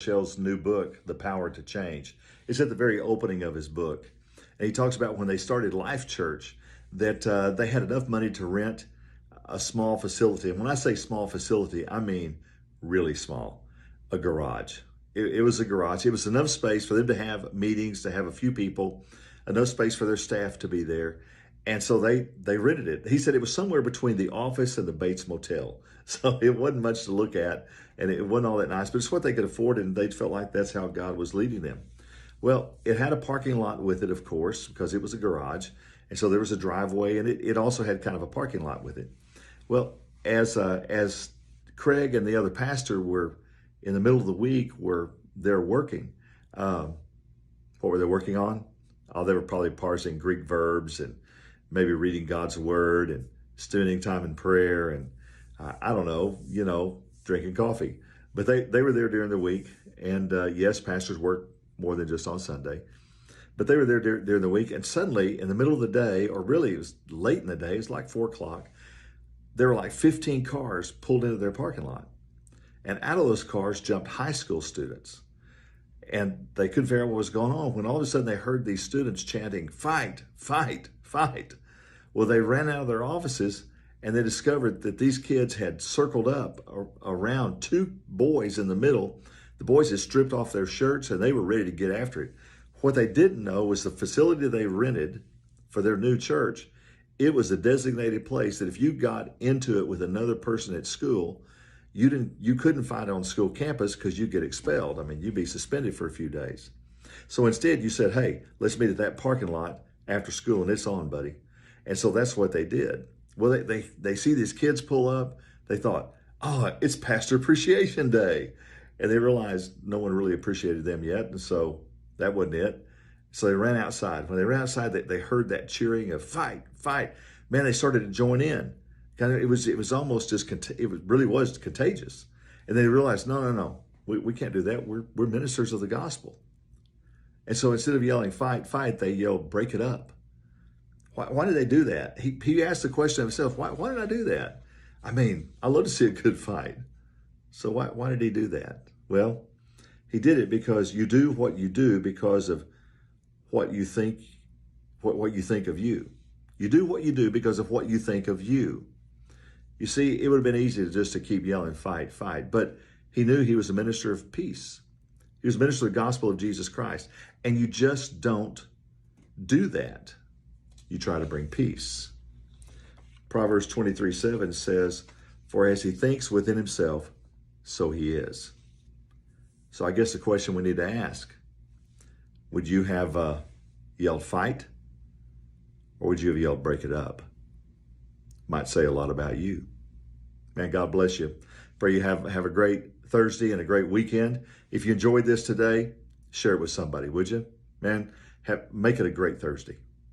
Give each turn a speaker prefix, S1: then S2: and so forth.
S1: Shell's new book, The Power to Change. It's at the very opening of his book. And he talks about when they started Life Church, that they had enough money to rent a small facility. And when I say small facility, I mean really small, a garage. It was a garage. It was enough space for them to have meetings, to have a few people, enough space for their staff to be there. And so they rented it. He said it was somewhere between the office and the Bates Motel. So it wasn't much to look at, and it wasn't all that nice, but it's what they could afford, and they felt like that's how God was leading them. Well, it had a parking lot with it, of course, because it was a garage. And so there was a driveway, and it also had kind of a parking lot with it. Well, as Craig and the other pastor were in the middle of the week were there working, what were they working on? Oh, they were probably parsing Greek verbs and maybe reading God's word and spending time in prayer and I don't know, drinking coffee. But they were there during the week. And yes, pastors work more than just on Sunday. But they were there during the week. And suddenly, in the middle of the day, or really it was late in the day, it was like 4 o'clock, there were like 15 cars pulled into their parking lot. And out of those cars jumped high school students. And they couldn't figure out what was going on when all of a sudden they heard these students chanting, "Fight, fight, fight." Well, they ran out of their offices and they discovered that these kids had circled up around 2 boys in the middle. The boys had stripped off their shirts and they were ready to get after it. What they didn't know was the facility they rented for their new church, it was a designated place that if you got into it with another person at school, you couldn't find it on school campus because you'd get expelled. I mean, you'd be suspended for a few days. So instead you said, "Hey, let's meet at that parking lot after school and it's on, buddy." And so that's what they did. Well, they see these kids pull up. They thought, "Oh, it's Pastor Appreciation Day." And they realized no one really appreciated them yet. And so that wasn't it. So they ran outside. When they ran outside, they heard that cheering of "Fight, fight." Man, they started to join in. Kind of, it was almost just, really was contagious. And they realized, no, we can't do that. We're ministers of the gospel. And so instead of yelling "Fight, fight," they yelled "Break it up." Why did they do that? He asked the question of himself, why did I do that? I mean, I love to see a good fight. So why did he do that? Well, he did it because you do what you do because of what you think, what you think of you. You do what you do because of what you think of you. You see, it would have been easy just to keep yelling "Fight, fight," but he knew he was a minister of peace. He was a minister of the gospel of Jesus Christ. And you just don't do that. You try to bring peace. Proverbs 23:7 says, "For as he thinks within himself, so he is." So I guess the question we need to ask, would you have yelled "Fight," or would you have yelled "Break it up"? Might say a lot about you. Man, God bless you. Pray you have a great Thursday and a great weekend. If you enjoyed this today, share it with somebody, would you? Man, make it a great Thursday.